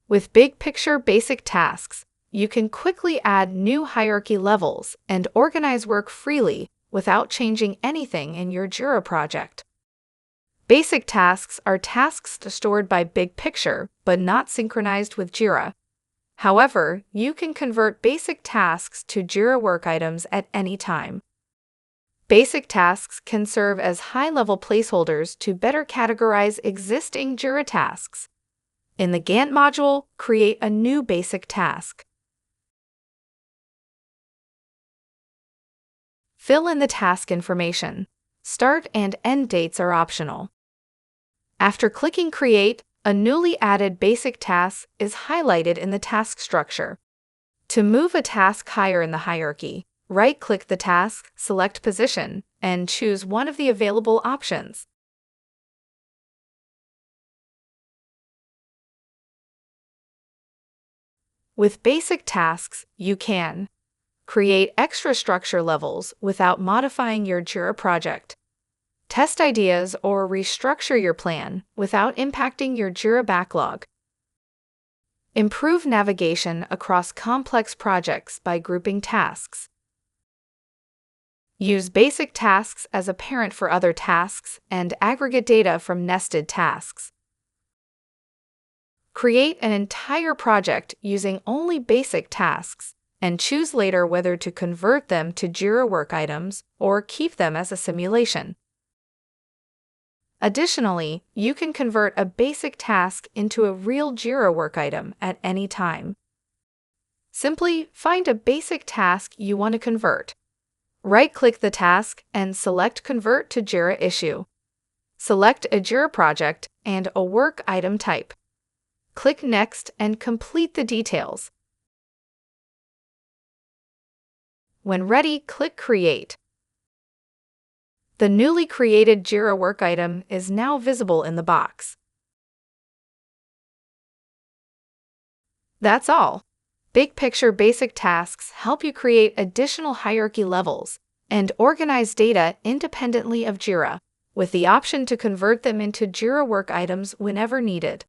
With BigPicture basic tasks, you can quickly add new hierarchy levels and organize work freely without changing anything in your Jira project. Basic tasks are tasks stored by BigPicture but not synchronized with Jira. However, you can convert basic tasks to Jira work items at any time. Basic tasks can serve as high-level placeholders to better categorize existing Jira tasks. In the Gantt module, create a new basic task. Fill in the task information. Start and end dates are optional. After clicking Create, a newly added basic task is highlighted in the task structure. To move a task higher in the hierarchy, right-click the task, select Position, and choose one of the available options. With basic tasks, you can create extra structure levels without modifying your Jira project, test ideas or restructure your plan without impacting your Jira backlog, improve navigation across complex projects by grouping tasks, use basic tasks as a parent for other tasks and aggregate data from nested tasks. Create an entire project using only basic tasks and choose later whether to convert them to Jira work items or keep them as a simulation. Additionally, you can convert a basic task into a real Jira work item at any time. Simply find a basic task you want to convert. Right-click the task and select Convert to Jira Issue. Select a Jira project and a work item type. Click Next and complete the details. When ready, click Create. The newly created Jira work item is now visible in the box. That's all. BigPicture basic tasks help you create additional hierarchy levels and organize data independently of Jira, with the option to convert them into Jira work items whenever needed.